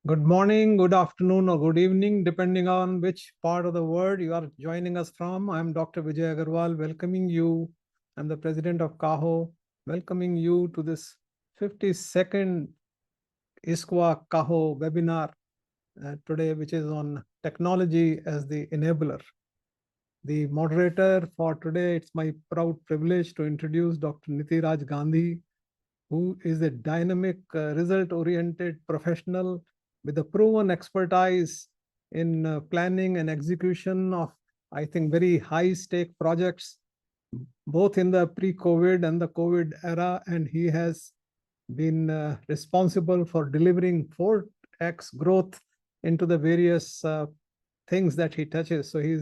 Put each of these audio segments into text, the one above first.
Good morning, good afternoon, or good evening, depending on which part of the world you are joining us from. I'm Dr. Vijay Agarwal, welcoming you. I'm the president of CAHO, welcoming you to this 52nd ISQua CAHO webinar today, which is on technology as the enabler. The moderator for today, it's my proud privilege to introduce Dr. Nitiraj Gandhi, who is a dynamic, result-oriented professional with a proven expertise in planning and execution of, I think, very high-stake projects, both in the pre-COVID and the COVID era. And he has been responsible for delivering 4x growth into the various things that he touches. So he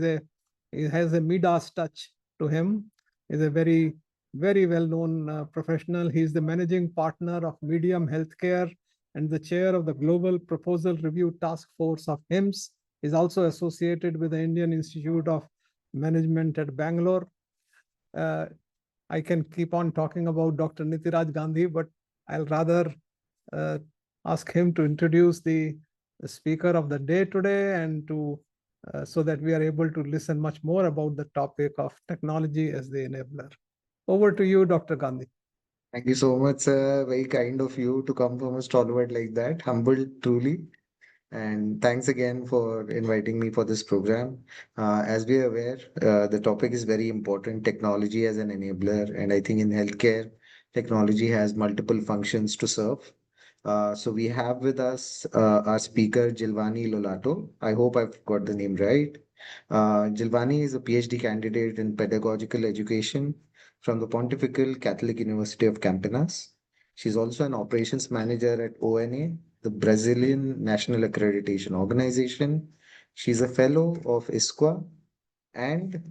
has a Midas touch to him. He's a very well-known professional. He's the managing partner of Medium Healthcare and the chair of the Global Proposal Review Task Force of HIMSS. He's also associated with the Indian Institute of Management at Bangalore. I can keep on talking about Dr. Nitiraj Gandhi, but I'll rather ask him to introduce the speaker of the day today, and to so that we are able to listen much more about the topic of technology as the enabler. Over to you, Dr. Gandhi. Thank you so much, sir. Very kind of you to come from a stalwart like that. Humbled, truly. And thanks again for inviting me for this program. As we are aware, the topic is very important, technology as an enabler. And I think in healthcare, technology has multiple functions to serve. So we have with us our speaker, Gilvane Lolato. I hope I've got the name right. Gilvane is a PhD candidate in pedagogical education from the Pontifical Catholic University of Campinas. She's also an operations manager at ONA, the Brazilian National Accreditation Organization. She's a fellow of ISQua, and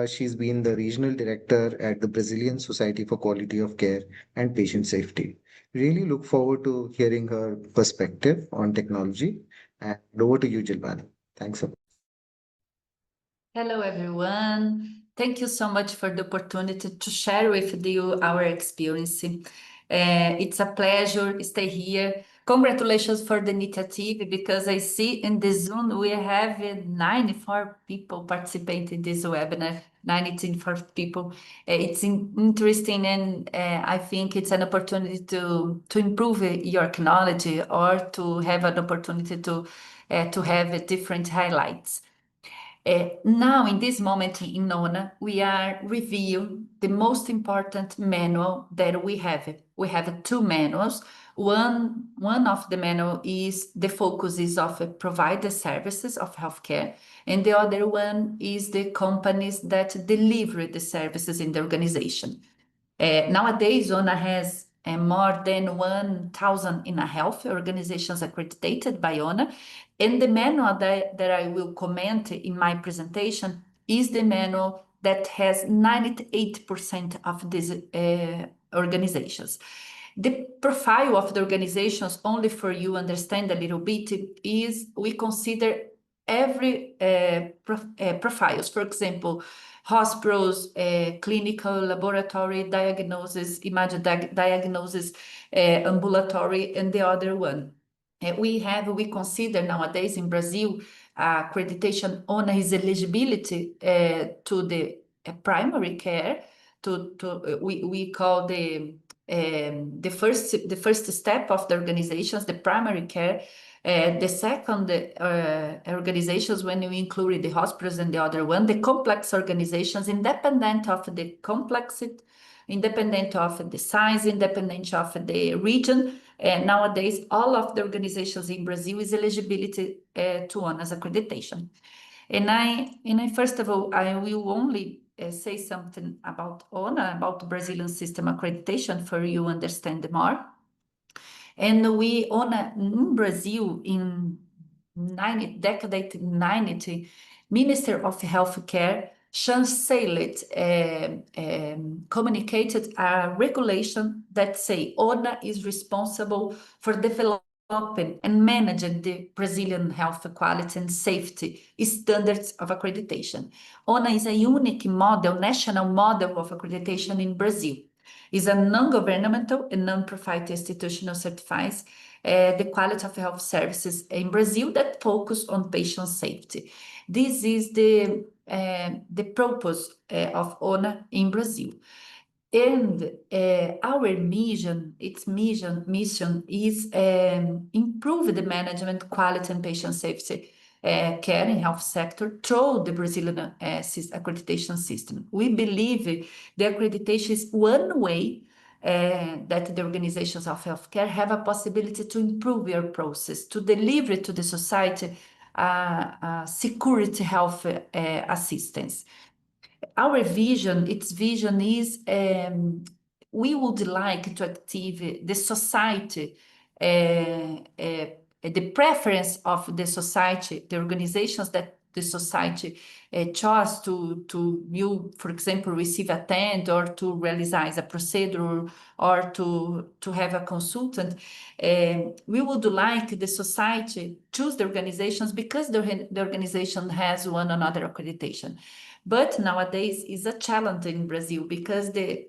she's been the regional director at the Brazilian Society for Quality of Care and Patient Safety. Really look forward to hearing her perspective on technology. And over to you, Gilvane. Thanks so much. Hello, everyone. Thank you so much for the opportunity to share with you our experience. It's a pleasure to stay here. Congratulations for the initiative, because I see in the Zoom we have 94 people participating in this webinar, 94 people. It's interesting, and I think it's an opportunity to improve your knowledge, or to have an opportunity to have different highlights. Now, in this moment in NONA, we are reviewing the most important manual that we have. We have two manuals. One of the manual is the focus is of provide the services of healthcare, and the other one is the companies that deliver the services in the organization. Nowadays, ONA has more than 1,000 in a health organizations accredited by ONA. And the manual that I will comment in my presentation is the manual that has 98% of these organizations. The profile of the organizations, only for you understand a little bit, is we consider every profiles. For example, hospitals, clinical, laboratory, diagnosis, imagine diagnosis, ambulatory, and the other one. We consider nowadays in Brazil accreditation on his eligibility to the primary care. We call the first step of the organizations, the primary care. The second organizations, when we include the hospitals, and the other one, the complex organizations, independent of the complexity, independent of the size, independent of the region. Nowadays, all of the organizations in Brazil is eligibility to ONA's accreditation. And I first of all, I will only say something about ONA, about Brazilian system accreditation, for you understand more. And we ONA in Brazil in decade 90, Minister of Healthcare chancelled communicated a regulation that say ONA is responsible for developing and managing the Brazilian health quality and safety standards of accreditation. ONA is a unique model, national model of accreditation in Brazil. It's a non-governmental and non-profit institutional certifies the quality of health services in Brazil that focus on patient safety. This is the purpose of ONA in Brazil. And our mission is improve the management, quality, and patient safety care in health sector through the Brazilian accreditation system. We believe the accreditation is one way that the organizations of healthcare have a possibility to improve their process, to deliver to the society security health assistance. Our vision, its vision is we would like to active the society, the preference of the society, the organizations that the society chose to you, for example, receive a tent or to realize a procedure or to have a consultant. We would like the society choose the organizations because the organization has one another accreditation. But nowadays is a challenge in Brazil because the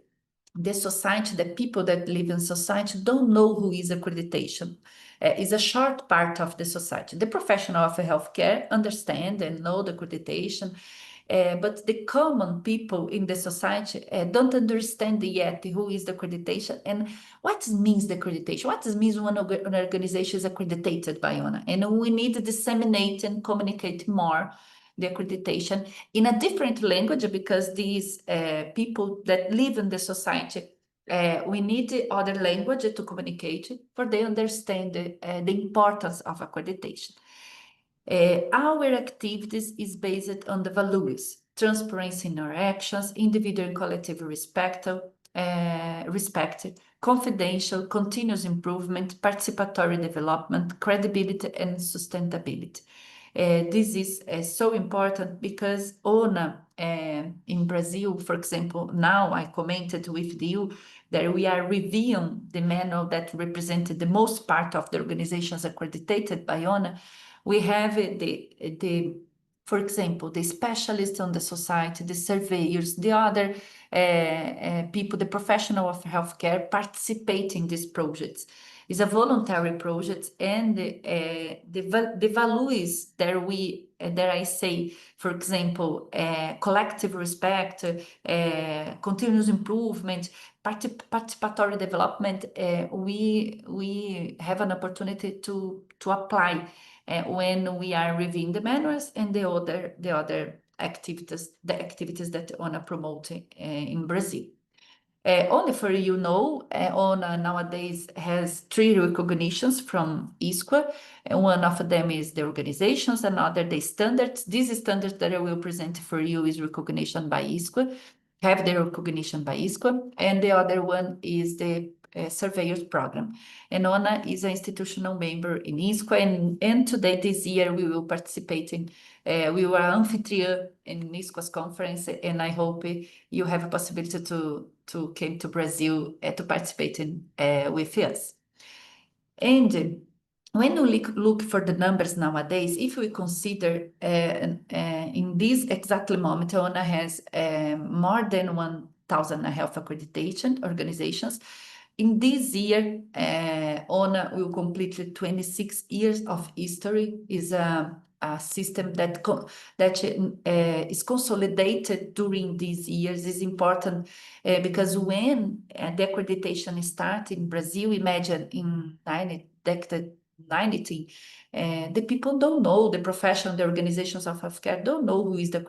society, the people that live in society don't know who is accreditation. Is a short part of the society. The professional of healthcare understand and know the accreditation, but the common people in the society don't understand yet who is the accreditation and what means the accreditation. What means when an organization is accredited by ONA? And we need to disseminate and communicate more the accreditation in a different language because these people that live in the society we need other language to communicate for they understand the importance of accreditation. Our activities is based on the values, transparency in our actions, individual and collective respect, confidential, continuous improvement, participatory development, credibility, and sustainability. This is so important because ONA in Brazil, for example, now I commented with you that we are reviewing the manual that represented the most part of the organizations accredited by ONA. We have for example, the specialists on the society, the surveyors, the other people, the professional of healthcare participate in these projects. It's a voluntary project, and the values that I say, for example, collective respect, continuous improvement, participatory development, we have an opportunity to apply when we are reviewing the manuals and the other activities, the activities that ONA promote in Brazil. Only for you know, ONA nowadays has 3 recognitions from ISQua, and one of them is the organizations, another the standards. These standards that I will present for you is recognition by ISQua, have the recognition by ISQua, and the other one is the surveyors program. And ONA is an institutional member in ISQua, and today, this year, we will participate in, we were amphitryon in ISQUA's conference, and I hope you have a possibility to come to Brazil to participate in with us. And when we look for the numbers nowadays, if we consider in this exact moment, ONA has more than 1,000 health accreditation organizations. In this year, ONA will complete 26 years of history. Is a system that is consolidated during these years. Is important because when the accreditation started in Brazil, imagine in 1990, the people don't know, the profession, the organizations of healthcare don't know what is the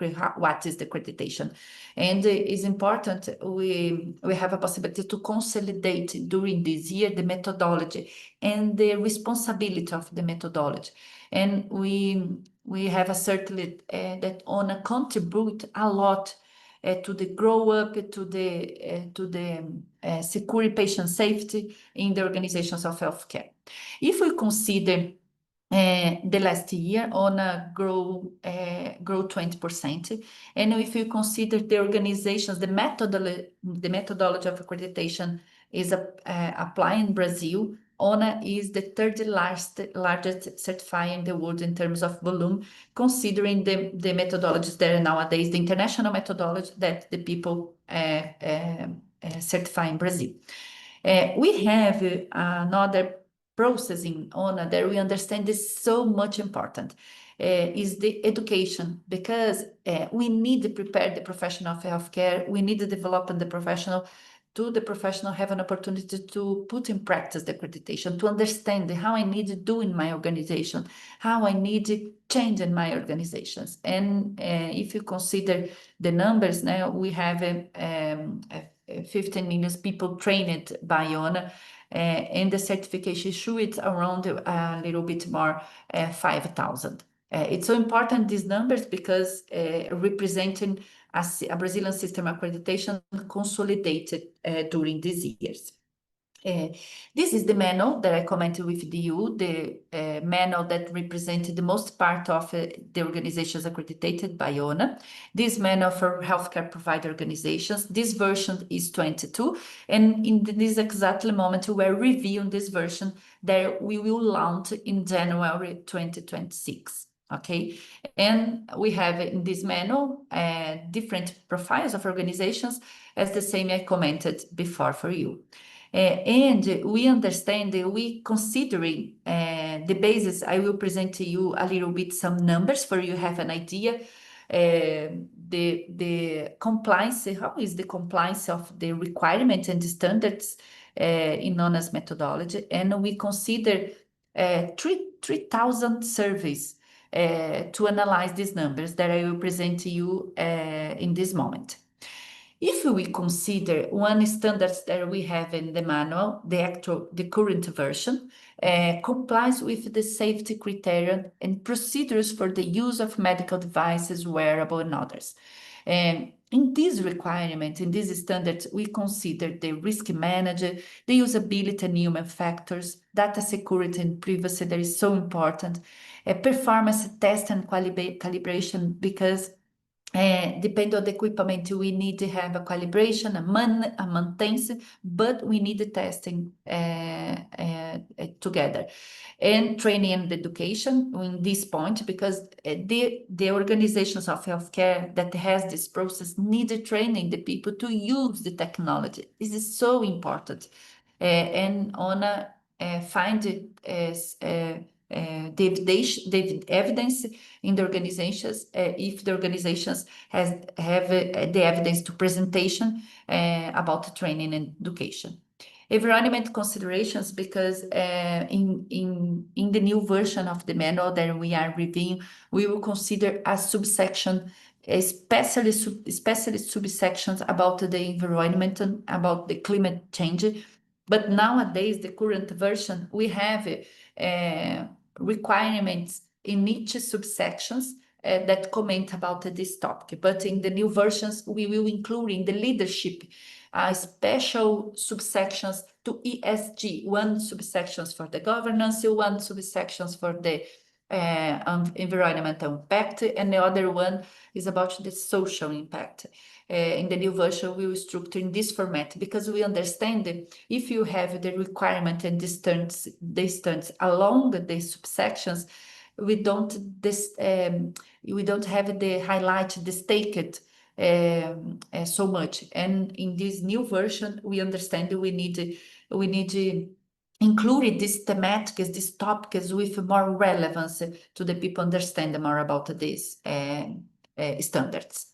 accreditation. And it's important we have a possibility to consolidate during this year the methodology and the responsibility of the methodology. And we have a certainly that ONA contribute a lot to the grow up, to the secure patient safety in the organizations of healthcare. If we consider the last year, ONA grow 20%. And if you consider the organizations, the methodology of accreditation is applied in Brazil, ONA is the third largest certifier in the world in terms of volume, considering the methodologies there nowadays, the international methodology that the people certified in Brazil. We have another process in ONA that we understand is so much important, is the education, because we need to prepare the professional of healthcare, we need to develop the professional have an opportunity to put in practice the accreditation, to understand how I need to do in my organization, how I need to change in my organizations. And if you consider the numbers now, we have 15 million people trained by ONA, and the certification issue it's around a little bit more 5,000. It's so important, these numbers, because representing a Brazilian system accreditation consolidated during these years. This is the manual that I commented with you, the manual that represented the most part of the organizations accredited by ONA. This manual for healthcare provider organizations, this version is 22, and in this exactly moment we're reviewing this version that we will launch in January 2026. Okay, and we have in this manual different profiles of organizations, as the same I commented before for you. And we understand that we considering the basis, I will present to you a little bit some numbers for you have an idea. The compliance, how is the compliance of the requirement and the standards in ONA's methodology, and we consider 3,000 surveys to analyze these numbers that I will present to you in this moment. If we consider one standards that we have in the manual, the current version, complies with the safety criteria and procedures for the use of medical devices, wearable, and others. In this requirement, in these standards, we consider the risk manager, the usability and human factors, data security and privacy that is so important, performance test and calibration, because depending on the equipment, we need to have a calibration, a maintenance, but we need the testing together. And training and education in this point, because the organizations of healthcare that has this process need training the people to use the technology. This is so important. And ONA find it as the evidence in the organizations, if the organizations have the evidence to presentation about the training and education. Environment considerations, because in the new version of the manual that we are reviewing, we will consider a subsection, especially subsections about the environment and about the climate change. But nowadays, the current version, we have requirements in each subsections that comment about this topic. But in the new versions, we will include in the leadership special subsections to ESG, one subsections for the governance, one subsections for the environmental impact, and the other one is about the social impact. In the new version, we will structure in this format, because we understand that if you have the requirement and distance along the subsections, we don't have the highlight, the staked so much. And in this new version, we understand that we need to include these thematics, these topics with more relevance to the people understand more about these standards.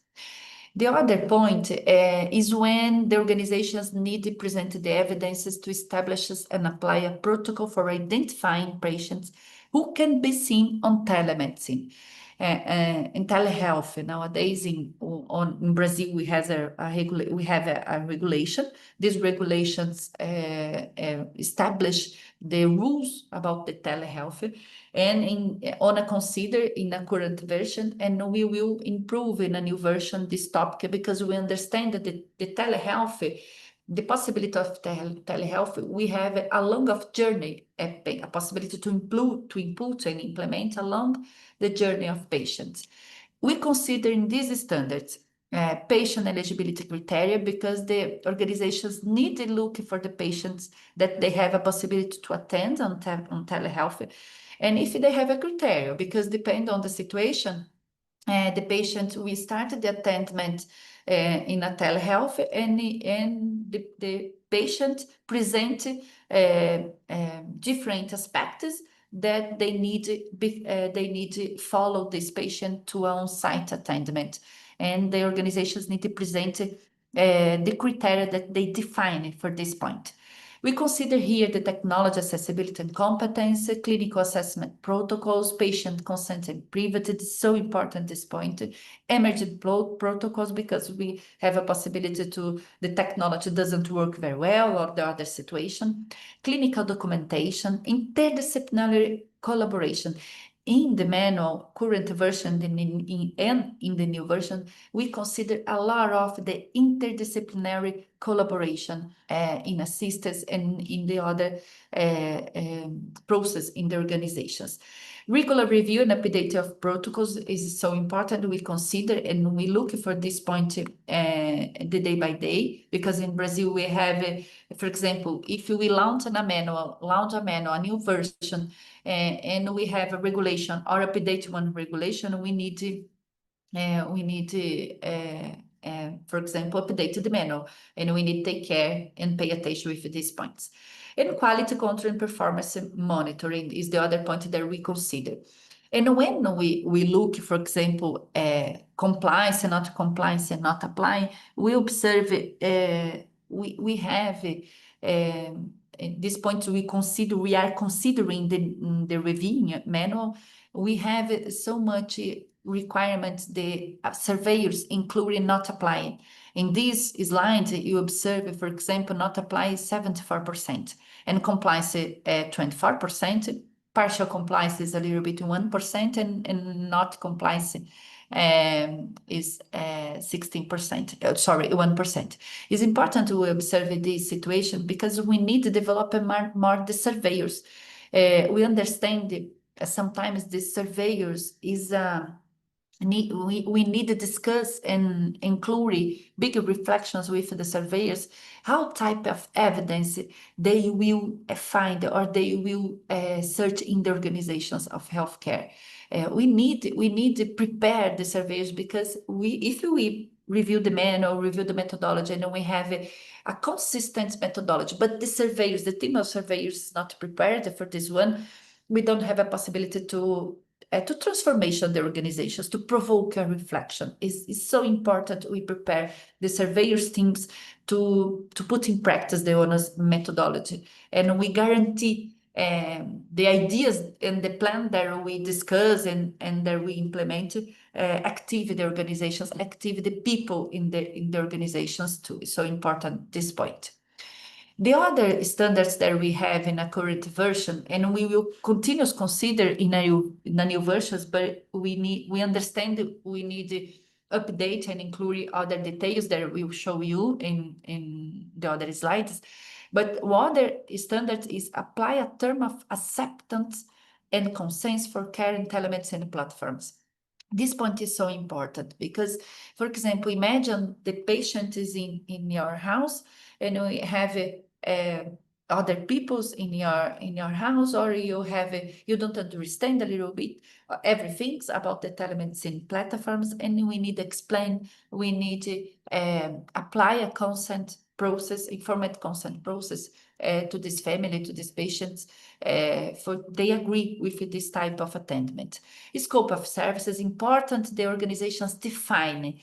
The other point is when the organizations need to present the evidences to establish and apply a protocol for identifying patients who can be seen on telemedicine. In telehealth nowadays in Brazil, we have a regulation. These regulations establish the rules about the telehealth, and ONA consider in a current version, and we will improve in a new version this topic, because we understand that the telehealth, the possibility of telehealth, we have a long of journey, a possibility to input and implement along the journey of patients. We consider in these standards patient eligibility criteria, because the organizations need to look for the patients that they have a possibility to attend on telehealth. And if they have a criteria, because depending on the situation, the patient, we started the attendment in a telehealth, and the patient present different aspects that they need to follow this patient to on-site attendment, and the organizations need to present the criteria that they define for this point. We consider here the technology accessibility and competence, clinical assessment protocols, patient consent and privacy. It's so important this point. Emergent protocols, because we have a possibility to the technology doesn't work very well or the other situation. Clinical documentation, interdisciplinary collaboration. In the manual, current version and in the new version, we consider a lot of the interdisciplinary collaboration in assistance and in the other process in the organizations. Regular review and update of protocols is so important. We consider and we look for this point the day by day, because in Brazil we have, for example, if we launch a manual, a new version, and we have a regulation or update one regulation, we need to, for example, update the manual, and we need to take care and pay attention with these points. And quality control and performance monitoring is the other point that we consider. And when we look, for example, compliance and not applying, we observe we have at this point we are considering the reviewing manual. We have so much requirements, the surveyors including not applying. In this slide, you observe, for example, not apply 74% and compliance 24%. Partial compliance is a little bit 1%, and not compliance is 16%, sorry, 1%. It's important to observe this situation because we need to develop more the surveyors. We understand sometimes the surveyors is we need to discuss and include bigger reflections with the surveyors, how type of evidence they will find or they will search in the organizations of healthcare. We need to prepare the surveyors, because if we review the manual, review the methodology, and we have a consistent methodology, but the team of surveyors is not prepared for this one, we don't have a possibility to transformation the organizations, to provoke a reflection. It's so important we prepare the surveyors teams to put in practice the honest methodology, and we guarantee the ideas and the plan that we discuss and that we implement active the organizations, active the people in the organizations too. It's so important this point. The other standards that we have in a current version, and we will continue to consider in a new versions, but we understand we need to update and include other details that we will show you in the other slides. But one other standard is apply a term of acceptance and consent for current elements and platforms. This point is so important because, for example, imagine the patient is in your house, and we have other peoples in your house, or you don't understand a little bit everything about the telemedicine platforms, and we need to explain, we need to apply a consent process, informed consent process to this family, to these patients, for they agree with this type of attendment. Scope of services important. The organizations define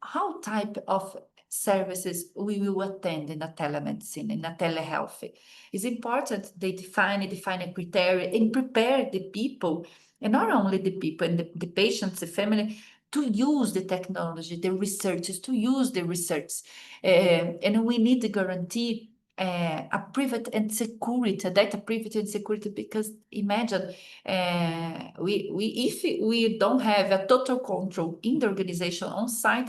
how type of services we will attend in a telemedicine, in a telehealth. It's important they define a criteria and prepare the people, and not only the people and the patients, the family, to use the technology, the researchers, to use the research. And we need to guarantee a private and security, data privacy and security, because imagine if we don't have a total control in the organization on-site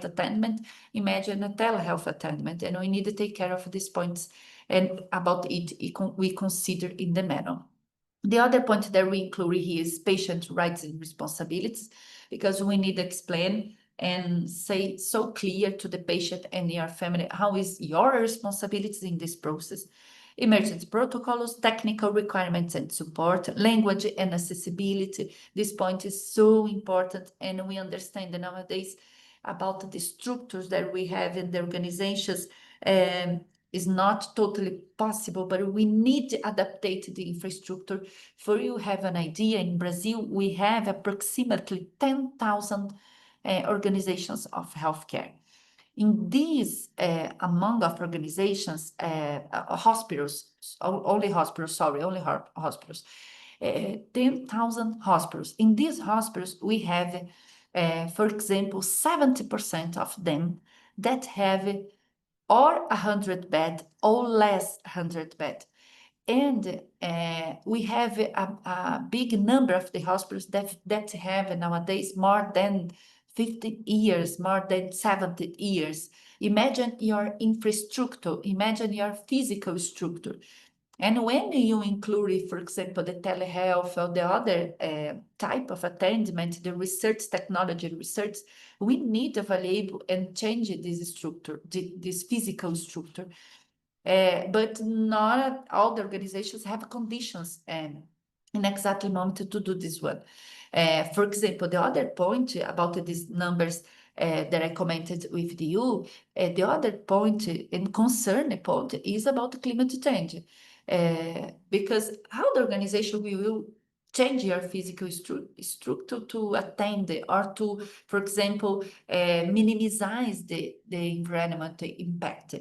attendment, imagine a telehealth attendment, and we need to take care of these points, and about it we consider in the manual. The other point that we include here is patient rights and responsibilities, because we need to explain and say so clear to the patient and your family how is your responsibilities in this process. emergency protocols, technical requirements and support, language and accessibility. This point is so important, and we understand that nowadays about the structures that we have in the organizations is not totally possible, but we need to adapt the infrastructure. For you have an idea, in Brazil, we have approximately 10,000 organizations of healthcare. In these, among of organizations, hospitals, only hospitals, 10,000 hospitals. In these hospitals, we have, for example, 70% of them that have or 100 bed or less 100 bed. And we have a big number of the hospitals that have nowadays more than 50 years, more than 70 years. Imagine your infrastructure, imagine your physical structure. And when you include, for example, the telehealth or the other type of attendment, the research technology research, we need to evaluate and change this structure, this physical structure. But not all the organizations have conditions in exactly moment to do this one. For example, the other point about these numbers that I commented with you, the other point and concern point is about climate change. Because how the organization will change your physical structure to attend or to, for example, minimize the environmental impact.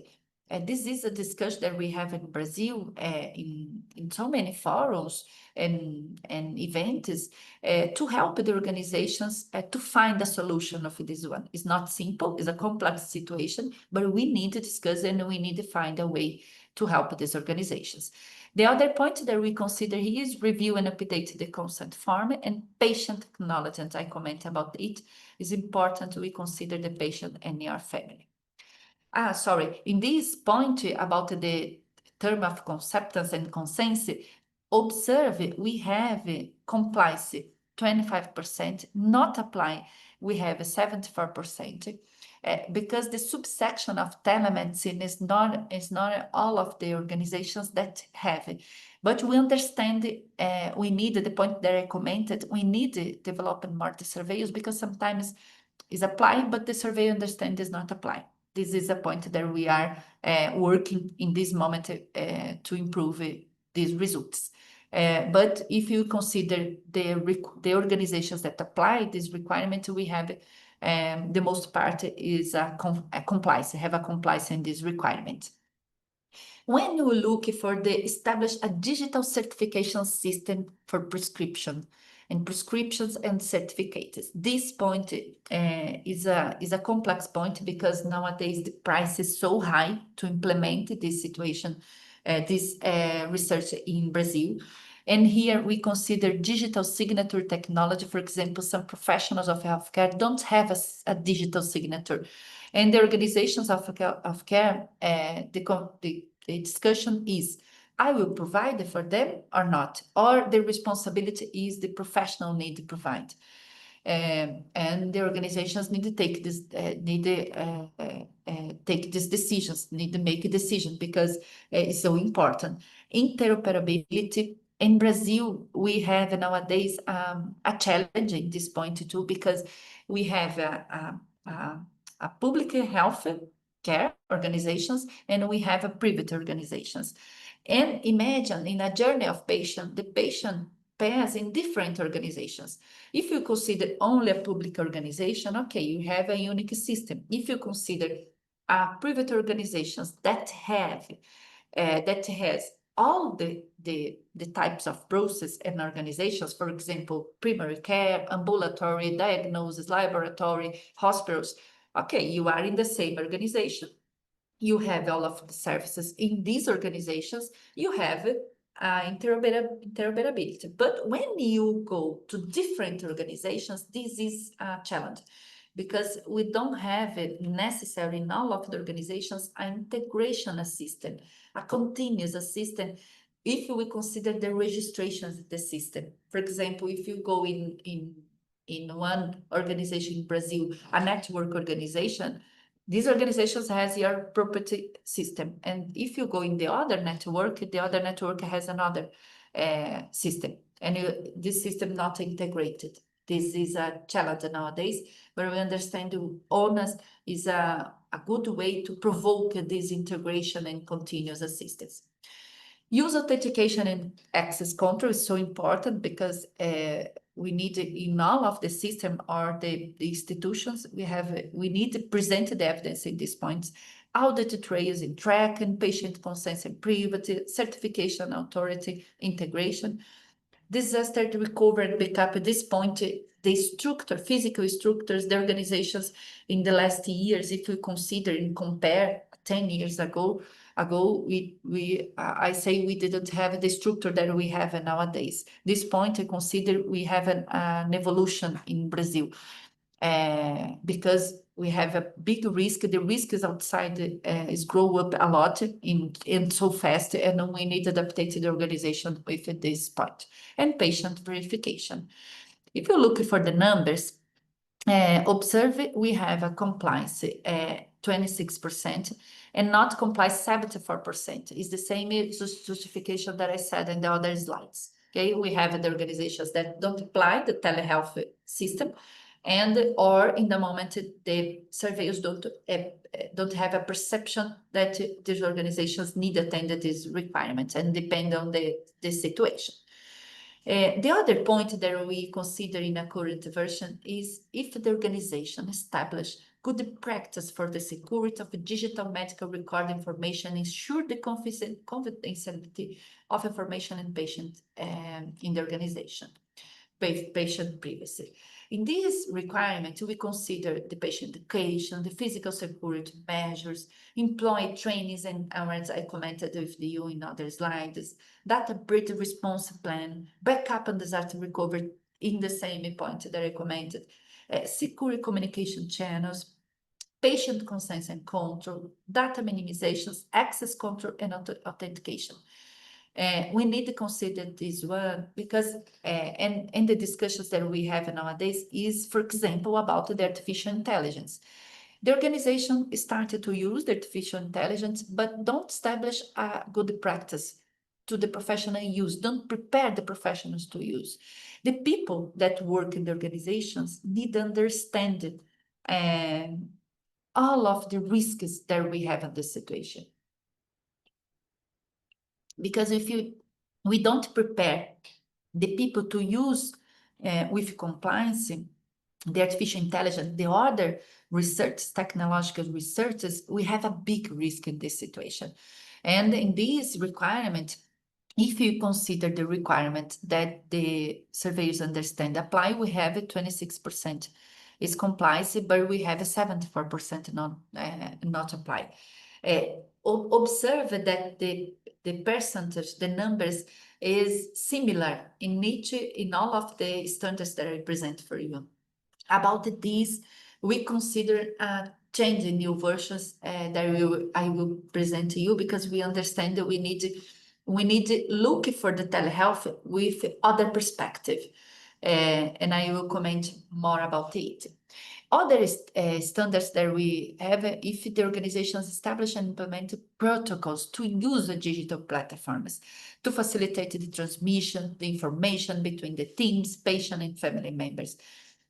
This is a discussion that we have in Brazil in so many forums and events to help the organizations to find a solution of this one. It's not simple, it's a complex situation, but we need to discuss and we need to find a way to help these organizations. The other point that we consider here is review and update the consent form and patient acknowledgement. I comment about it. It's important we consider the patient and your family. In this point about the term of acceptance and consent, observe we have compliance 25%, not apply, we have 74%. Because the subsection of telemedicine is not all of the organizations that have it. But we understand we need the point that I commented, we need to develop more the surveys because sometimes is applied, but the survey understand is not applied. This is a point that we are working in this moment to improve these results. But if you consider the organizations that apply this requirement, we have the most part is a compliance, have a compliance in this requirement. When you look for the establish a digital certification system for prescriptions and certificates, this point is a complex point because nowadays the price is so high to implement this situation, this research in Brazil. And here we consider digital signature technology. For example, some professionals of healthcare don't have a digital signature. And the organizations of care, the discussion is, I will provide it for them or not, or the responsibility is the professional need to provide. And the organizations need to take this, take these decisions, need to make a decision because it's so important. Interoperability. In Brazil, we have nowadays a challenge in this point too, because we have a public health care organizations and we have a private organizations. And imagine in a journey of patient, the patient pass in different organizations. If you consider only a public organization, okay, you have a unique system. If you consider private organizations that have that has all the types of process and organizations, for example, primary care, ambulatory, diagnosis, laboratory, hospitals, okay, you are in the same organization. You have all of the services in these organizations, you have interoperability. But when you go to different organizations, this is a challenge because we don't have it necessary in all of the organizations an integration assistant, a continuous assistant. If we consider the registrations of the system, for example, if you go in one organization in Brazil, a network organization, these organizations has your property system. And if you go in the other network has another system. And this system not integrated. This is a challenge nowadays, but we understand owners is a good way to provoke this integration and continuous assistance. Use authentication and access control is so important because we need in all of the system or the institutions, we need to present the evidence in these points. Audit trails in track and patient consent and privacy, certification authority, integration. Disaster recovery and backup. At this point, the physical structures, the organizations in the last years, if we consider and compare 10 years ago, I say we didn't have the structure that we have nowadays. This point, I consider we have an evolution in Brazil. Because we have a big risk. The risk is outside is grow up a lot and so fast, and we need to adaptate the organization with this part. And patient verification. If you look for the numbers, observe we have a compliance 26% and not compliance 74%. Is the same justification that I said in the other slides. Okay, we have the organizations that don't apply the telehealth system, or in the moment the surveyors don't have a perception that these organizations need to attend these requirements and depend on the situation. The other point that we consider in a current version is if the organization establish good practice for the security of digital medical record information, ensure the confidentiality of information and patient in the organization, patient privacy. In this requirement, we consider the patient education, the physical security measures, employee trainings, and as I commented with you in other slides, data breach response plan, backup and disaster recovery in the same point that I commented, secure communication channels, patient consent and control, data minimizations, access control, and authentication. We need to consider this one because, and the discussions that we have nowadays is, for example, about the artificial intelligence. The organization started to use the artificial intelligence, but don't establish a good practice to the professional use, don't prepare the professionals to use. The people that work in the organizations need to understand all of the risks that we have in this situation. Because if we don't prepare the people to use with compliance, the artificial intelligence, the other research, technological researches, we have a big risk in this situation. And in this requirement, if you consider the requirement that the surveyors understand apply, we have a 26% is compliance, but we have a 74% not apply. Observe that the percentage, the numbers is similar in all of the standards that I present for you. About this, we consider changing new versions that I will present to you because we understand that we need to look for the telehealth with other perspective, and I will comment more about it. Other standards that we have, if the organizations establish and implement protocols to use the digital platforms to facilitate the transmission, the information between the teams, patient and family members.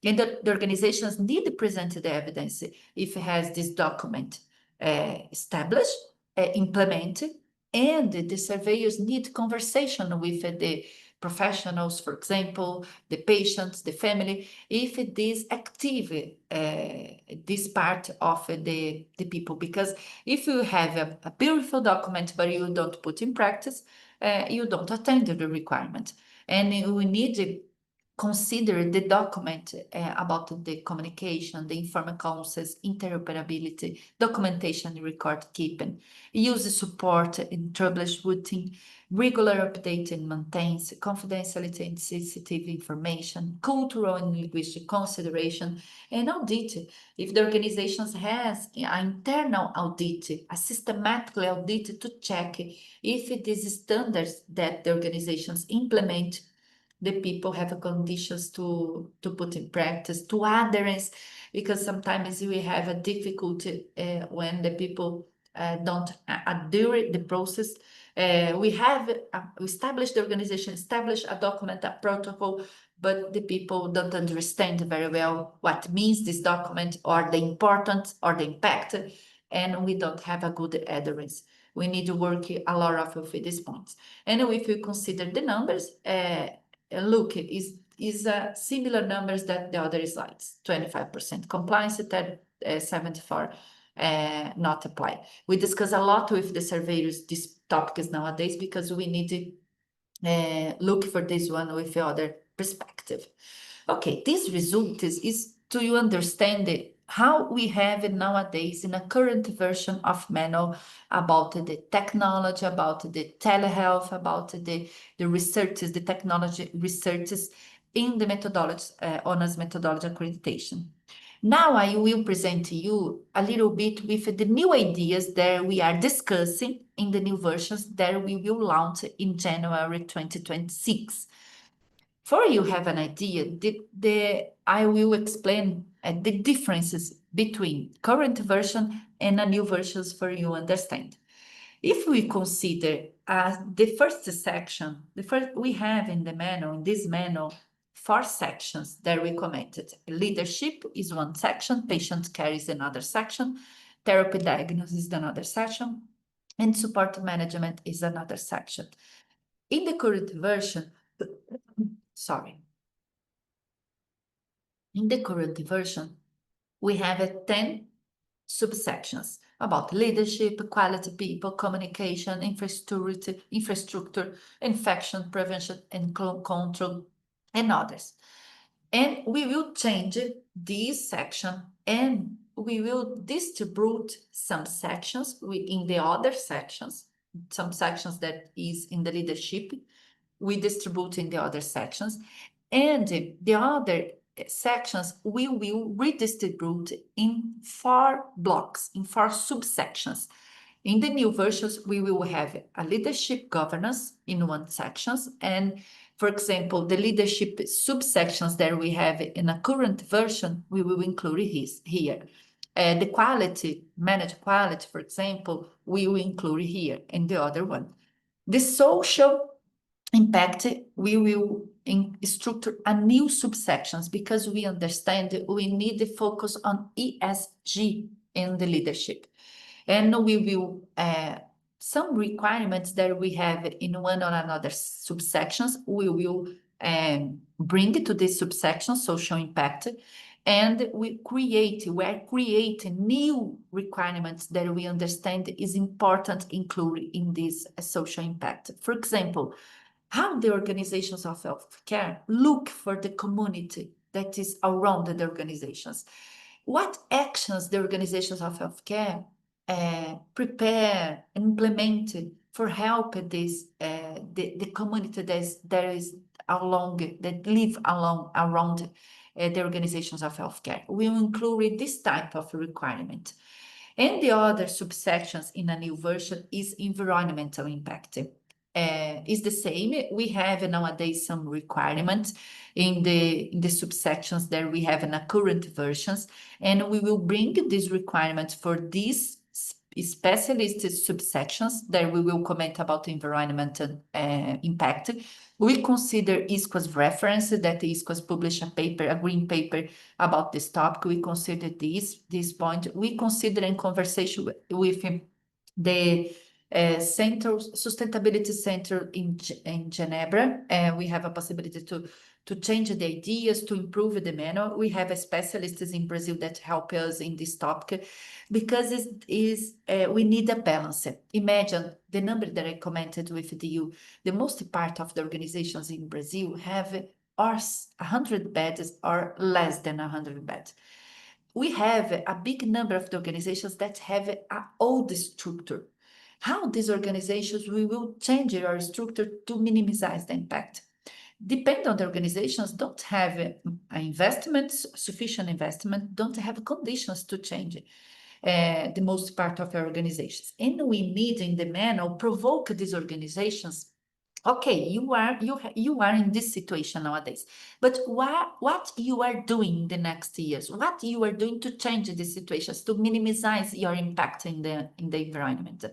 And the organizations need to present the evidence if it has this document established, implemented, and the surveyors need conversation with the professionals, for example, the patients, the family, if it is active, this part of the people. Because if you have a beautiful document, but you don't put in practice, you don't attend to the requirement. And we need to consider the document about the communication, the informed consents, interoperability, documentation, record keeping, user support in troubleshooting, regular update and maintains, confidentiality and sensitive information, cultural and linguistic consideration, and audit. If the organization has an internal audit, a systematic audit to check if these standards that the organizations implement the people have conditions to put in practice, to adherence, because sometimes we have a difficulty when the people don't adhere the process. We have established the organization, established a document, a protocol, but the people don't understand very well what means this document or the importance or the impact, and we don't have a good adherence. We need to work a lot of these points. And if you consider the numbers, look, is similar numbers that the other slides, 25% compliance, 74 not apply. We discuss a lot with the surveyors these topics nowadays because we need to look for this one with the other perspective. Okay, this result is to you understand how we have nowadays in a current version of manual about the technology, about the telehealth, about the researches, the technology researches in the methodology, honors methodology accreditation. Now I will present to you a little bit with the new ideas that we are discussing in the new versions that we will launch in January 2026. For you have an idea, I will explain the differences between current version and a new versions for you understand. If we consider the first section, we have in the manual, in this manual, 4 sections that we commented. Leadership is one section, patient care is another section, therapy diagnosis is another section, and support management is another section. In the current version, in the current version, we have 10 subsections about leadership, quality people, communication, infrastructure, infection prevention and control, and others. And we will change this section and we will distribute some sections in the other sections, some sections that is in the leadership, we distribute in the other sections, and the other sections we will redistribute in 4 blocks, in 4 subsections. In the new versions, we will have a leadership governance in one section, and for example, the leadership subsections that we have in a current version, we will include here. The quality, managed quality, for example, we will include here in the other one. The social impact, we will structure a new subsections because we understand we need to focus on ESG in the leadership. And we will, some requirements that we have in one or another subsections, we will bring it to this subsection, social impact, and we're creating new requirements that we understand is important include in this social impact. For example, how the organizations of healthcare look for the community that is around the organizations. What actions the organizations of healthcare prepare and implement for help this the community that live around the organizations of healthcare. We will include this type of requirement. And the other subsections in a new version is environmental impact. Is the same. We have nowadays some requirements in the subsections that we have in the current versions, and we will bring these requirements for these specialist subsections that we will comment about environmental impact. We consider ISQua's reference, that ISQua's published a paper, a green paper about this topic. We consider this point. We consider in conversation with the Sustainability Center in Geneva. We have a possibility to change the ideas, to improve the manual. We have specialists in Brazil that help us in this topic because we need a balance. Imagine the number that I commented with you. The most part of the organizations in Brazil have 100 beds or less than 100 beds. We have a big number of the organizations that have an old structure. How these organizations we will change our structure to minimize the impact. Depend on the organizations, don't have sufficient investment, don't have conditions to change the most part of our organizations. And we need in the manual provoke these organizations okay, you are in this situation nowadays, but what you are doing the next years, what you are doing to change the situations, to minimize your impact in the environment.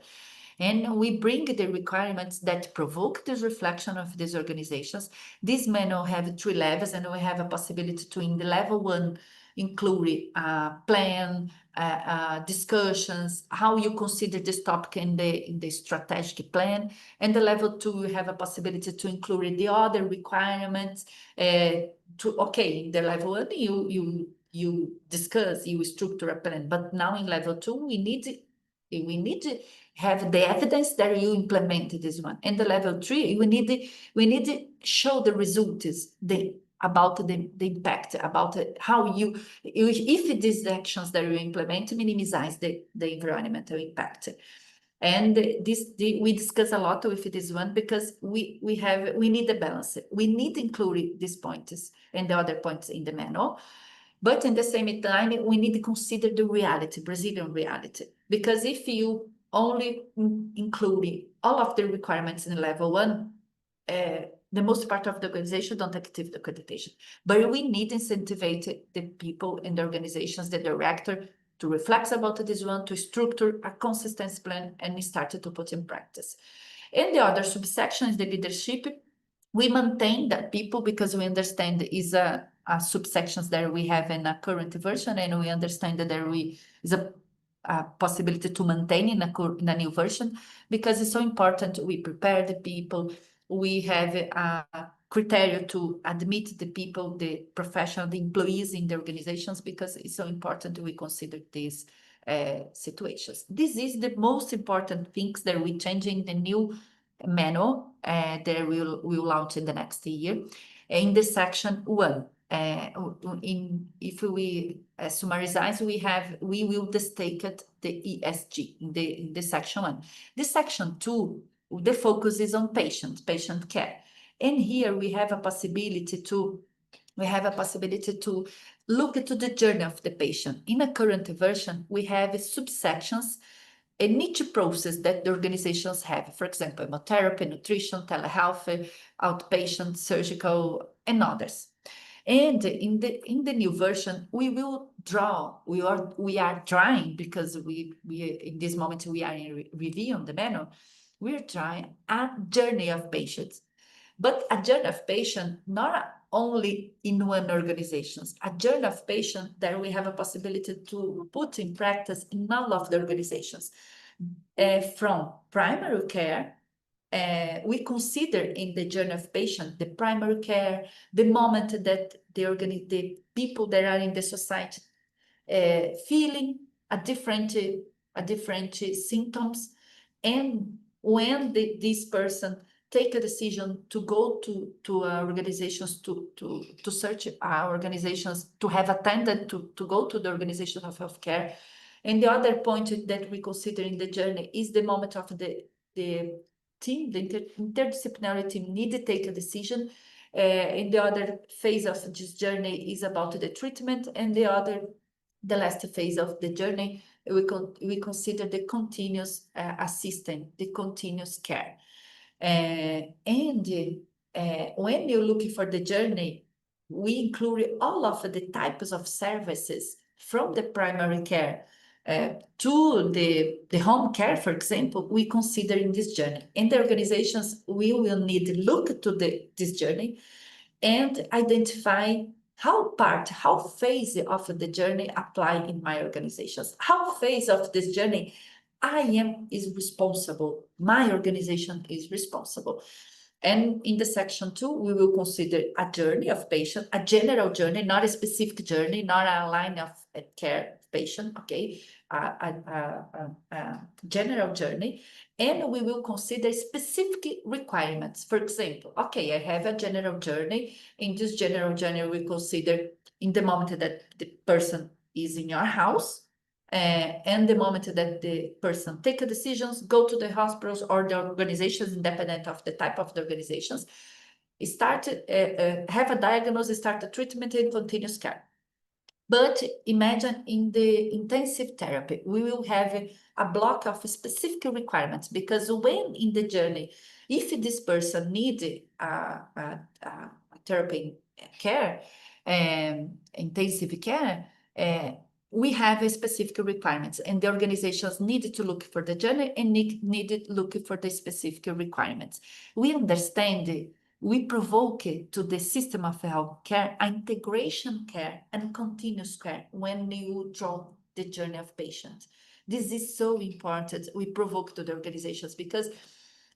And we bring the requirements that provoke this reflection of these organizations. This manual have 3 levels, and we have a possibility to, in the level 1, include a plan, discussions, how you consider this topic in the strategic plan. And the level 2, you have a possibility to include the other requirements. In the level 1, you discuss, you structure a plan, but now in level 2, we need to have the evidence that you implemented this one. And the level 3, we need to show the results, about the impact, about how if these actions that you implement minimize the environmental impact. And we discuss a lot with this one, because we need a balance. We need to include these points and the other points in the manual. But in the same time, we need to consider the reality, Brazilian reality. Because if you only include all of the requirements in level 1, the most part of the organization don't active the accreditation. But we need to incentivize the people and the organizations, the director, to reflect about this one, to structure a consistency plan and start to put in practice. And the other subsection is the leadership. We maintain that people, because we understand is a subsections that we have in a current version, and we understand that there is a possibility to maintain in a new version, because it's so important. We prepare the people. We have a criteria to admit the people, the professional, the employees in the organizations, because it's so important we consider these situations. This is the most important things that we change in the new manual that we'll launch in the next year. In the section 1, if we summarize, we will destack the ESG in the section 1. The section 2, the focus is on patient care. And here we have a possibility to look into the journey of the patient. In a current version, we have subsections, and each process that the organizations have, for example, chemotherapy, nutrition, telehealth, outpatient, surgical, and others. And in the new version, we are trying, because we in this moment we are in review on the manual, we are trying a journey of patients, but a journey of patient not only in one organization, a journey of patient that we have a possibility to put in practice in all of the organizations. From primary care, we consider in the journey of patient the primary care, the moment that the people that are in the society feeling a different symptoms, and when this person take a decision to go to organizations to search our organizations, to have attended to go to the organization of healthcare. And the other point that we consider in the journey is the moment of the team, the interdisciplinary team need to take a decision. And the other phase of this journey is about the treatment, and the last phase of the journey, we consider the continuous assistance, the continuous care. And when you're looking for the journey, we include all of the types of services, from the primary care to the home care, for example, we consider in this journey. And the organizations will need to look to this journey and identify how phase of the journey apply in my organizations, how phase of this journey is responsible, my organization is responsible. And in the section 2, we will consider a journey of patient, a general journey, not a specific journey, not a line of care patient, okay, a general journey. And we will consider specific requirements. For example, okay, I have a general journey. In this general journey, we consider in the moment that the person is in your house, and the moment that the person take decisions, go to the hospitals or the organizations, independent of the type of the organizations, have a diagnosis, start a treatment and continuous care. But imagine in the intensive therapy, we will have a block of specific requirements, because when in the journey If this person needs a therapy care, intensive care, we have a specific requirements, and the organizations need to look for the journey and need to look for the specific requirements. We understand, we provoke to the system of healthcare integration care and continuous care when you draw the journey of patients. This is so important. We provoke to the organizations because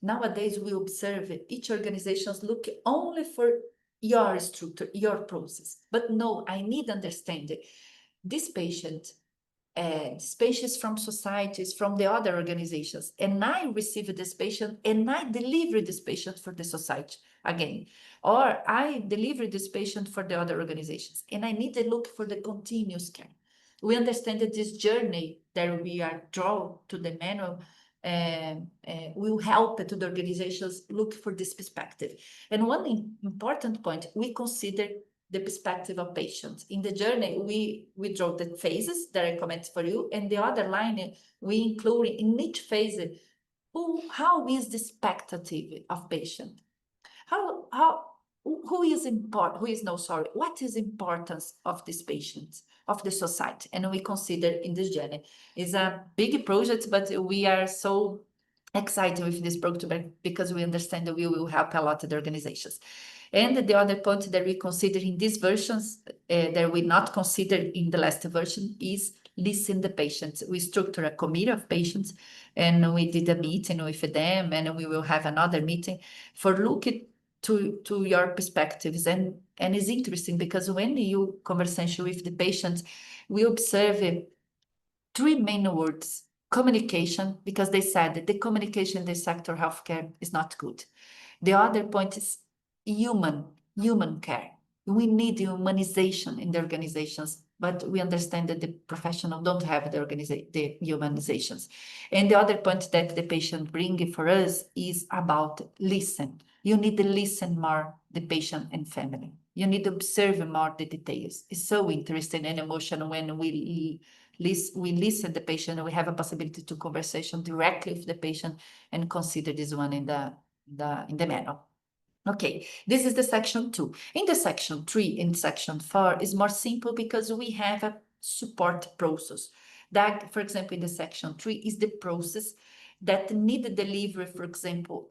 nowadays we observe each organizations look only for your structure, your process. But no, I need understanding this patient, this patient from societies, from the other organizations, and I receive this patient and I deliver this patient for the society again, or I deliver this patient for the other organizations, and I need to look for the continuous care. We understand that this journey that we are drawn to the manual will help to the organizations look for this perspective. And one important point, we consider the perspective of patients. In the journey, we draw the phases that I comment for you, and the other line, we include in each phase, how is the expectative of patient? What is importance of this patient, of the society? And we consider in this journey. It's a big project, but we are so excited with this program because we understand that we will help a lot of the organizations. And the other point that we consider in these versions that we not considered in the last version is listen the patients. We structure a committee of patients and we did a meeting with them, and we will have another meeting for looking to your perspectives. And it's interesting because when you conversation with the patients, we observe three main words: communication, because they said that the communication in the sector healthcare is not good. The other point is human care. We need humanization in the organizations, but we understand that the professional don't have the humanizations. And the other point that the patient bring for us is about listen. You need to listen more the patient and family. You need to observe more the details. It's so interesting and emotional when we listen the patient and we have a possibility to conversation directly with the patient and consider this one in the manual. Okay, this is the section 2. In the section 3 and section 4 is more simple because we have a support process. That, for example, in the section 3 is the process that need to deliver, for example,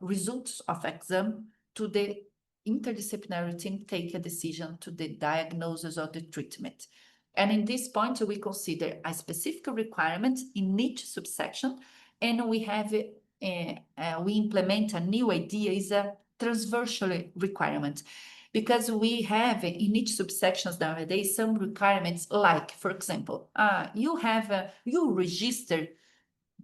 results of exam to the interdisciplinary team take a decision to the diagnosis or the treatment. And in this point, we consider a specific requirement in each subsection, and we have we implement a new idea is a transversal requirement, because we have in each subsections nowadays some requirements like, for example, you register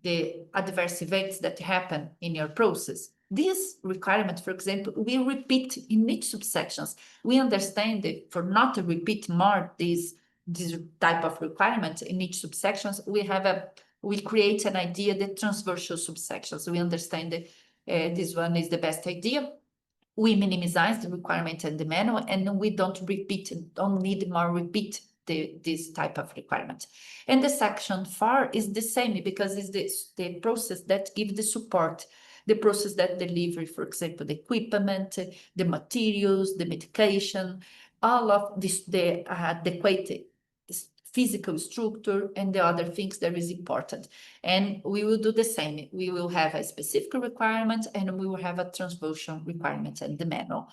the adverse events that happen in your process. This requirement, for example, we repeat in each subsections. We understand that for not to repeat more this type of requirement in each subsections, we create an idea, the transversal subsections. We understand that this one is the best idea. We minimize the requirement and the manual, and we don't need more repeat this type of requirement. And the section 4 is the same because it's the process that gives the support, the process that delivers, for example, the equipment, the materials, the medication, all of this, the adequate physical structure and the other things that is important. And we will do the same. We will have a specific requirement and we will have a transversal requirement and the manual.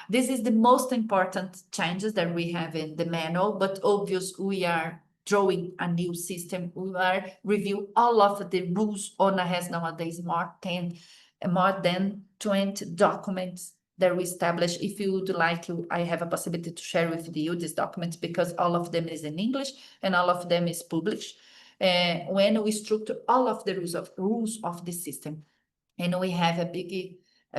This is the most important changes that we have in the manual, but obvious we are drawing a new system. We are review all of the rules. ONA has nowadays more than 20 documents that we establish. If you would like, I have a possibility to share with you these documents because all of them is in English and all of them is published. When we structure all of the rules of the system, and we have a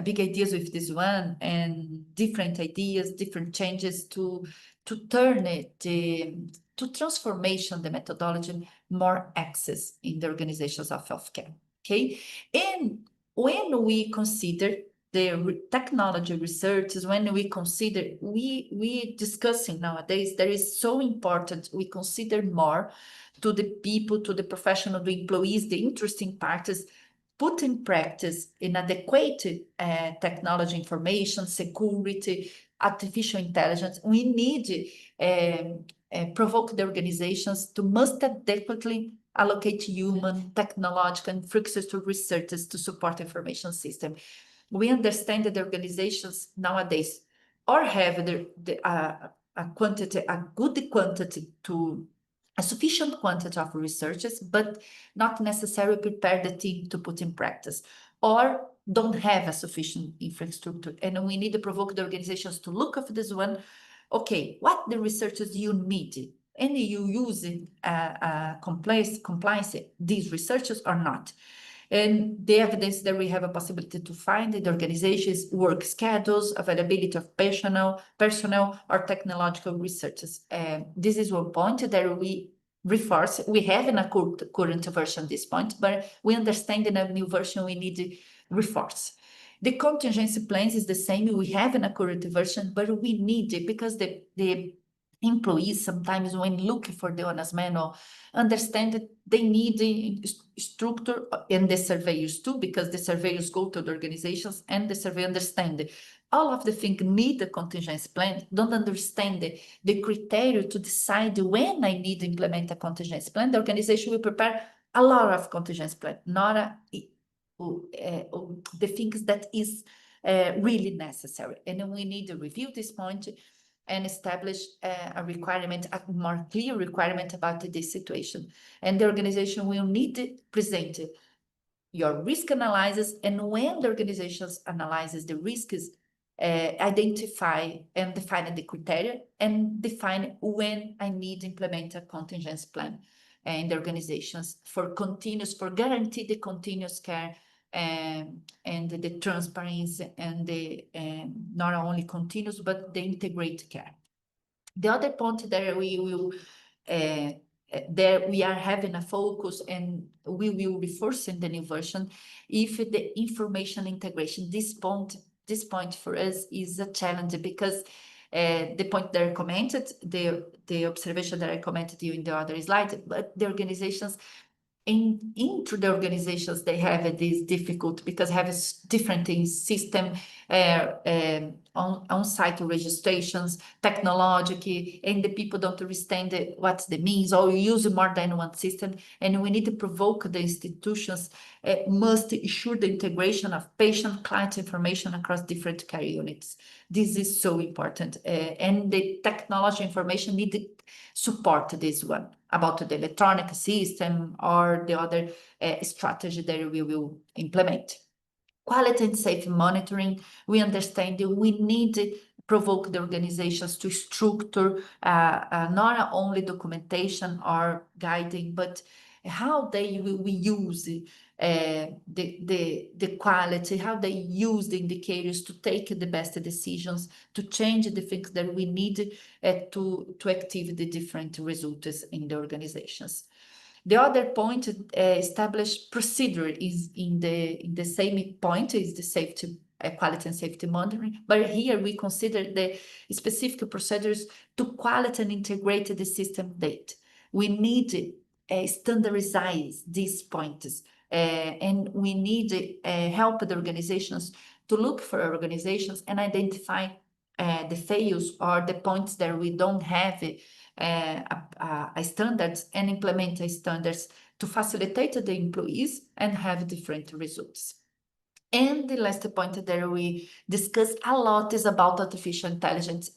big ideas with this one and different ideas, different changes to turn it to transformation, the methodology, more access in the organizations of healthcare. Okay, and when we consider the technology research is when we consider, we discussing nowadays, that is so important. We consider more to the people, to the professional, the employees, the interesting parts put in practice inadequate technology, information, security, artificial intelligence, we need provoke the organizations to must adequately allocate human, technological, and infrastructure researchers to support information system. We understand that the organizations nowadays or have a good quantity to a sufficient quantity of researchers, but not necessarily prepare the team to put in practice, or don't have a sufficient infrastructure. And we need to provoke the organizations to look at this one. Okay, what the researchers you need, and you using compliance these researchers or not. And the evidence that we have a possibility to find the organization's work schedules, availability of personnel or technological researchers. This is one point that we reinforce. We have in a current version this point, but we understand in a new version we need to reinforce. The contingency plans is the same we have in a current version, but we need it because the employees sometimes when looking for the honest manual understand that they need the structure, and the surveyors too, because the surveyors go to the organizations and the survey understand all of the things need a contingency plan, don't understand the criteria to decide when I need to implement a contingency plan. The organization will prepare a lot of contingency plan, not the things that is really necessary. And we need to review this point and establish a requirement, a more clear requirement about this situation. And the organization will need to present your risk analysis, and when the organizations analyzes the risks, identify and define the criteria and define when I need to implement a contingency plan in the organizations for guarantee the continuous care and the transparency and the not only continuous but the integrated care. The other point that we will there we are having a focus, and we will reinforce in the new version if the information integration. This point for us is a challenge because the point that I commented, the observation that I commented you in the other slide, but the organizations into the organizations, they have this difficult because have a different system, on-site registrations, technology, and the people don't understand what the means, or use more than one system. And we need to provoke the institutions must ensure the integration of patient client information across different care units. This is so important, and the technology information need to support this one about the electronic system or the other strategy that we will implement. Quality and safety monitoring, we understand that we need to provoke the organizations to structure not only documentation or guiding, but how they will use the quality, how they use the indicators to take the best decisions, to change the things that we need to achieve the different results in the organizations. The other point, established procedure is in the same point, is the safety, quality and safety monitoring. But here we consider the specific procedures to quality and integrate the system data. We need to standardize these points, and we need to help the organizations to look for organizations and identify the fails or the points that we don't have a standards, and implement a standards to facilitate the employees and have different results. And the last point that we discuss a lot is about artificial intelligence.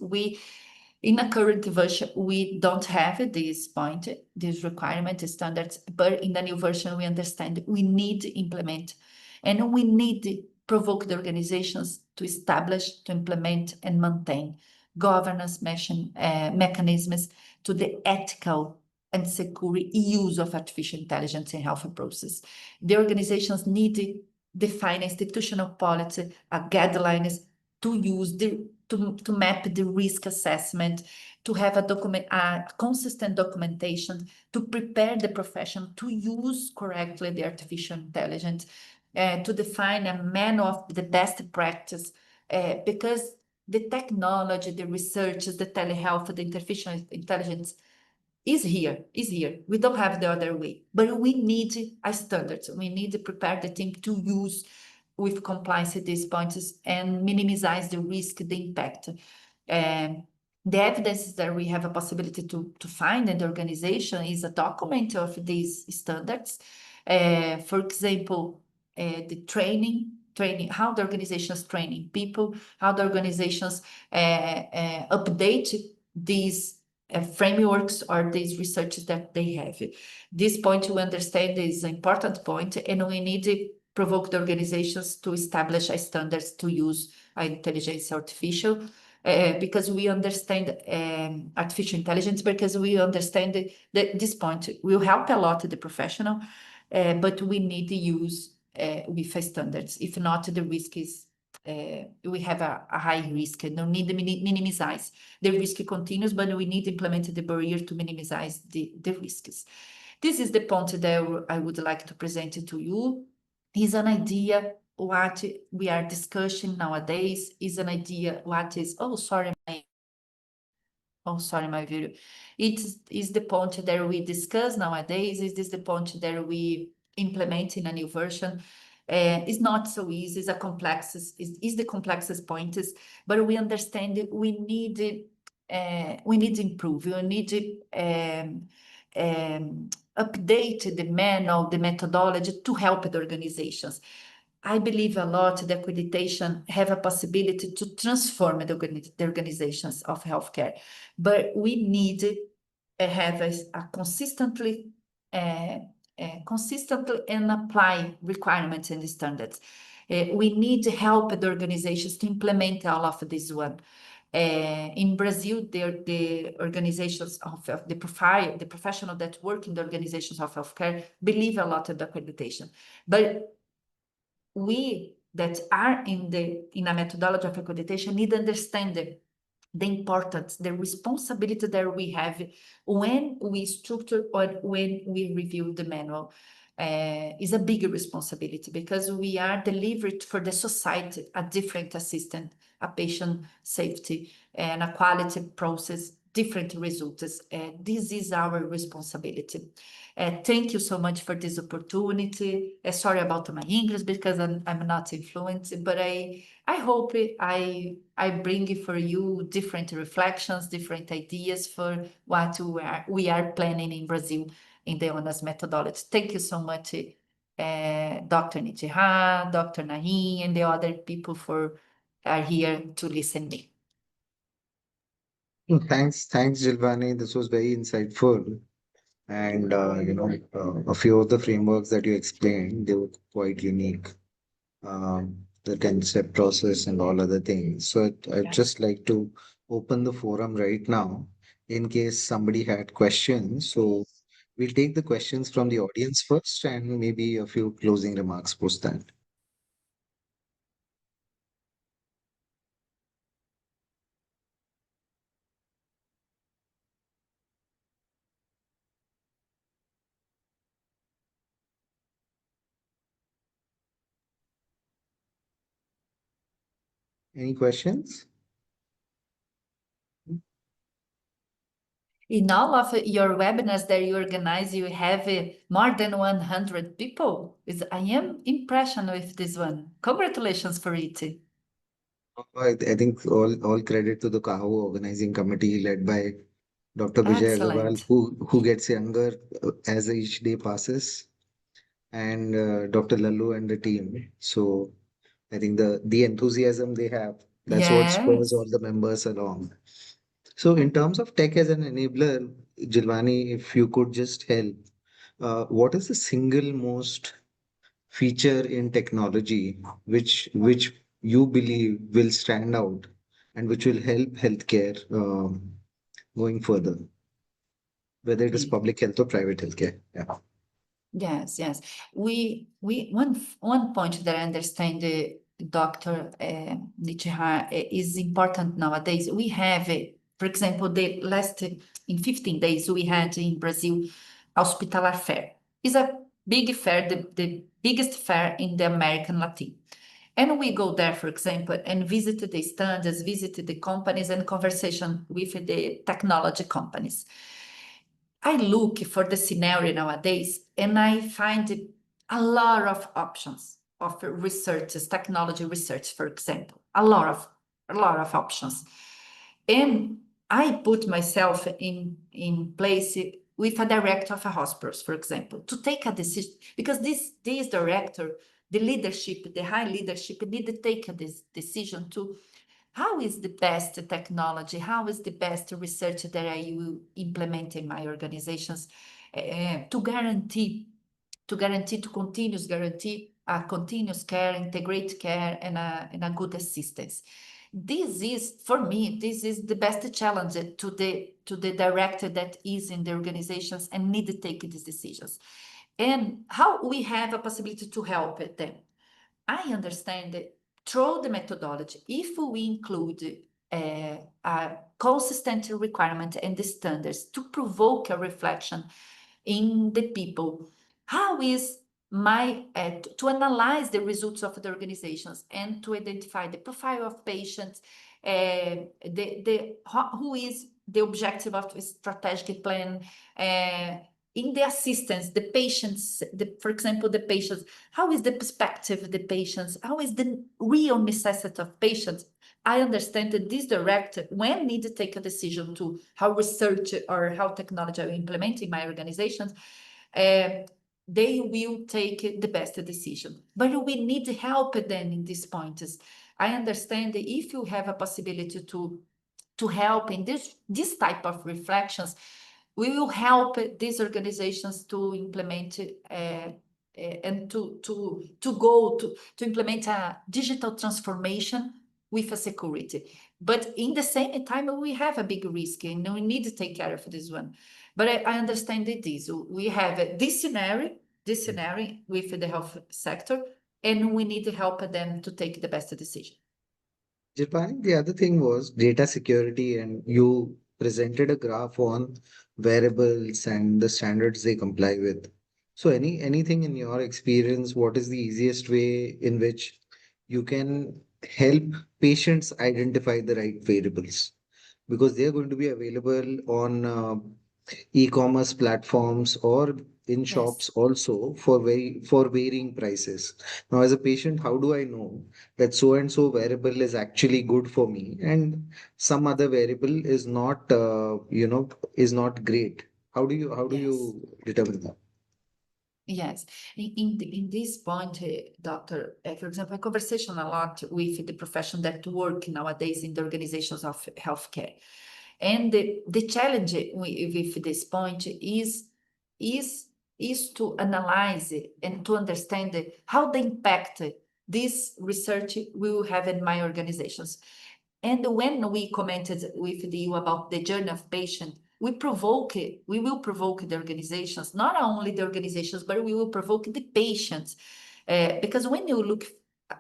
In a current version, we don't have this point, this requirement standards, but in the new version, we understand we need to implement, and we need to provoke the organizations to establish, to implement, and maintain governance mechanisms to the ethical and secure use of artificial intelligence in health process. The organizations need to define institutional policy, guidelines to use to map the risk assessment, to have a consistent documentation, to prepare the profession to use correctly the artificial intelligence, to define a manual of the best practice, because the technology, the research, the telehealth, the artificial intelligence is here. We don't have the other way, but we need a standard. We need to prepare the team to use with compliance these points and minimize the risk, the impact. The evidence that we have a possibility to find in the organization is a document of these standards. For example, the training, how the organizations training people, how the organizations update these frameworks or these researches that they have. This point we understand is an important point, and we need to provoke the organizations to establish standards to use intelligence artificial, because we understand artificial intelligence, because we understand that this point will help a lot the professional, but we need to use with standards. If not, the risk is we have a high risk, and no need to minimize. The risk continues, but we need to implement the barrier to minimize the risks. This is the point that I would like to present to you. Is an idea what we are discussing nowadays, is an idea what is, my video. It is the point that we discuss nowadays. Is this the point that we implement in a new version? It's not so easy. It's a complex. Is the complexest point is, but we understand that we need to improve. We need to update the manual, the methodology to help the organizations. I believe a lot the accreditation have a possibility to transform the organizations of healthcare, but we need to have a consistently and apply requirements and standards. We need to help the organizations to implement all of this one. In Brazil, the organizations of the professional that work in the organizations of healthcare believe a lot in the accreditation, but we that are in a methodology of accreditation need to understand the importance, the responsibility that we have when we structure or when we review the manual. Is a bigger responsibility, because we are delivering for the society a different assistant, a patient safety and a quality process, different results. This is our responsibility. Thank you so much for this opportunity. Sorry about my English, because I'm not fluent, but I hope I bring for you different reflections, different ideas for what we are planning in Brazil in the honors methodology. Thank you so much, Dr. Nitiraj, Dr. Nahin, and the other people are here to listen me. Thanks, Gilvane. This was very insightful. And a few of the frameworks that you explained, they were quite unique. The 10-step process and all other things. So I'd Yes. just like to open the forum right now in case somebody had questions. So we'll take the questions from the audience first and maybe a few closing remarks post that. Any questions? In all of your webinars that you organize, you have more than 100 people. I am impressed with this one. Congratulations for it. I think all credit to the CAHO organizing committee led by Dr. Vijay Agarwal, Excellent. who gets younger as each day passes, and Dr. Lallu and the team. So I think the enthusiasm they have, that's what spurs all Yes. the members along. So in terms of tech as an enabler, Gilvane, if you could just help, what is the single most feature in technology which you believe will stand out and which will help healthcare going further, whether it is Okay. public health or private healthcare? Yeah. Yes, yes. One point that I understand, Dr. Nitiraj, is important nowadays. We have, for example, in 15 days, we had in Brazil Hospitalar Fair. It's a big fair, the biggest fair in the American Latin. And we go there, for example, and visit the standards, visit the companies and conversation with the technology companies. I look for the scenario nowadays and I find a lot of options of research, technology research, for example, a lot of options. And I put myself in place with a director of a hospital, for example, to take a decision, because this director, the leadership, the high leadership need to take this decision to how is the best technology, how is the best research that I will implement in my organizations to guarantee a continuous care, integrate care, and a good assistance. This is, for me, this is the best challenge to the director that is in the organizations and need to take these decisions. And how we have a possibility to help them. I understand that through the methodology, if we include a consistent requirement and the standards to provoke a reflection in the people, how is to analyze the results of the organizations and to identify the profile of patients, who is the objective of the strategic plan, in the assistance, the patients, for example, the patients, how is the perspective of the patients, how is the real necessity of patients. I understand that this director, when need to take a decision to how research or how technology I implement in my organizations, they will take the best decision. But we need help then in these points. I understand that if you have a possibility to help in this type of reflections, we will help these organizations to implement and to implement a digital transformation with a security. But in the same time, we have a big risk and we need to take care of this one. But I understand it is. We have this scenario with the health sector, and we need to help them to take the best decision. Gilvane, the other thing was data security, and you presented a graph on wearables and the standards they comply with. So anything in your experience, what is the easiest way in which you can help patients identify the right wearables? Because they are going to be available on e-commerce platforms or in shops Yes. also for varying prices. Now, as a patient, how do I know that so and so wearable is actually good for me and some other wearable is not is not great? How do Yes. you determine that? Yes, in this point, doctor, for example, I conversation a lot with the profession that work nowadays in the organizations of healthcare, and the challenge with this point is to analyze and to understand how the impact this research will have in my organizations. And when we commented with you about the journey of patient, we will provoke the organizations, not only the organizations, but we will provoke the patients. Because when you look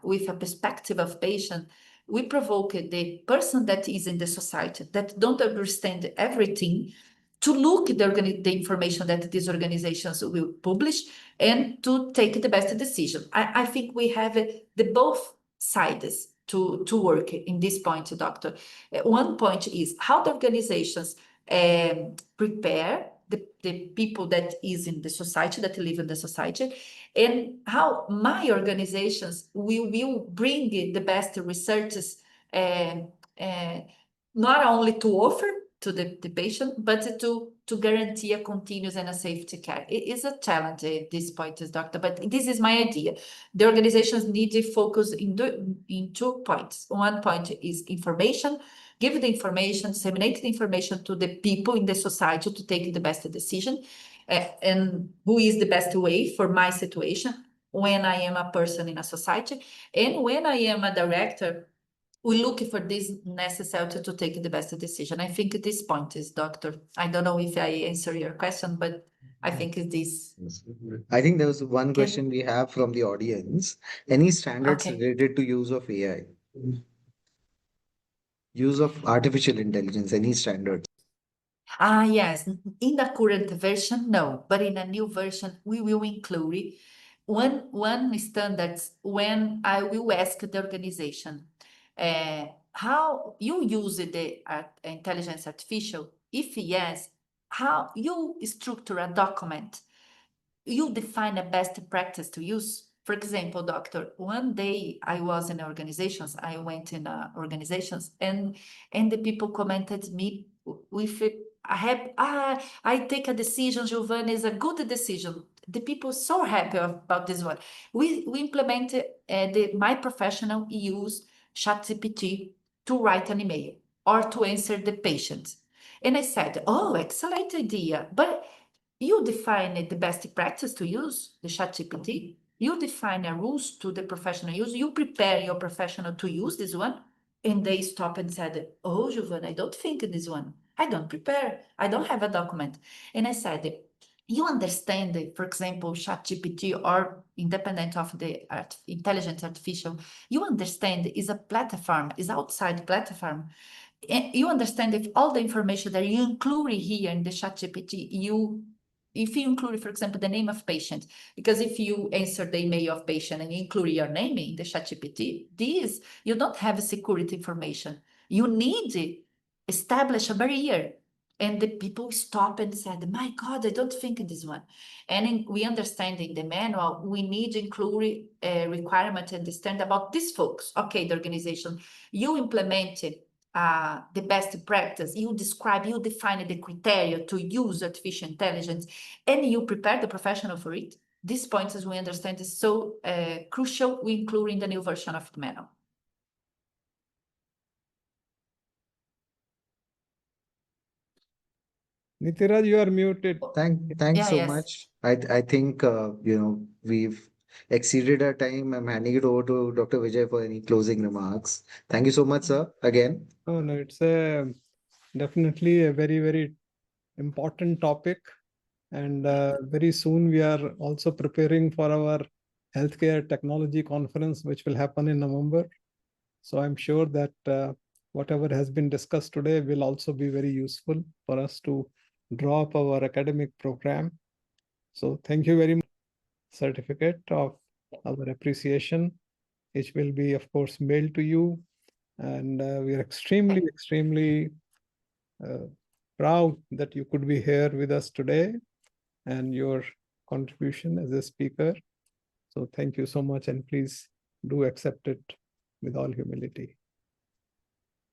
with a perspective of patient, we provoke the person that is in the society that don't understand everything to look the information that these organizations will publish and to take the best decision. I think we have the both sides to work in this point, doctor. One point is how the organizations prepare the people that is in the society, that live in the society, and how my organizations will bring the best researches, not only to offer to the patient, but to guarantee a continuous and a safety care. It is a challenge at this point, doctor, but this is my idea. The organizations need to focus in 2 points. One point is information, give the information, disseminate the information to the people in the society to take the best decision, and who is the best way for my situation when I am a person in a society, and when I am a director, we look for this necessary to take the best decision. I think at this point is, doctor, I don't know if I answer your question, but I think it is. I think there was one Can, question we have from the audience. Any standards okay. related to use of AI? Use of artificial intelligence, any standards? Yes, in the current version, no, but in a new version, we will include one standards when I will ask the organization how you use the intelligence artificial. If yes, how you structure a document. You define a best practice to use. For example, doctor, one day I was in organizations, I went in organizations, and the people commented me with, I take a decision, Gilvane, is a good decision. The people so happy about this one. We implemented my professional use ChatGPT to write an email or to answer the patient. And I said, oh, excellent idea. But you define the best practice to use the ChatGPT. You define a rules to the professional use. You prepare your professional to use this one. And they stop and said, oh, Gilvane, I don't think this one. I don't prepare. I don't have a document. And I said, you understand, for example, ChatGPT or independent of the intelligent artificial, you understand is a platform, is outside platform. And you understand if all the information that you include here in the ChatGPT, if you include, for example, the name of patient, because if you answer the email of patient and include your name in the ChatGPT, this, you don't have security information. You need to establish a barrier. And the people stop and said, my God, I don't think this one. And we understand in the manual, we need to include a requirement to understand about these folks. Okay, the organization, you implemented the best practice, you describe, you define the criteria to use artificial intelligence, and you prepare the professional for it. These points, as we understand, is so crucial, we include in the new version of the manual. Nitiraj, you are muted. Thanks so yes. much. I think we've exceeded our time. I'm handing it over to Dr. Vijay for any closing remarks. Thank you so much, sir. Again. Oh, no, it's definitely a very, very important topic. And very soon we are also preparing for our healthcare technology conference, which will happen in November. So I'm sure that whatever has been discussed today will also be very useful for us to draw up our academic program. So thank you very much. Certificate of our appreciation, which will be, of course, mailed to you. And we are extremely proud that you could be here with us today and your contribution as a speaker. So thank you so much, and please do accept it with all humility.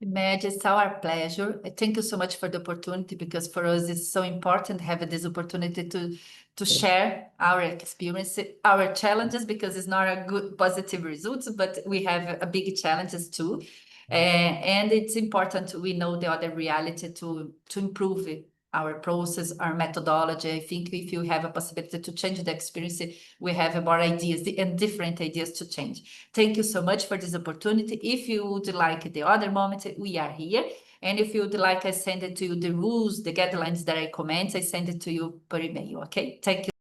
Imagine, it's our pleasure. Thank you so much for the opportunity, because for us it's so important to have this opportunity to share our experience, our challenges, because it's not a good positive results, but we have a big challenges too. And it's important we know the other reality to improve our process, our methodology. I think if you have a possibility to change the experience, we have more ideas and different ideas to change. Thank you so much for this opportunity. If you would like the other moment, we are here. And if you would like, I send it to you the rules, the guidelines that I comment, I send it to you per email, okay? Thank you.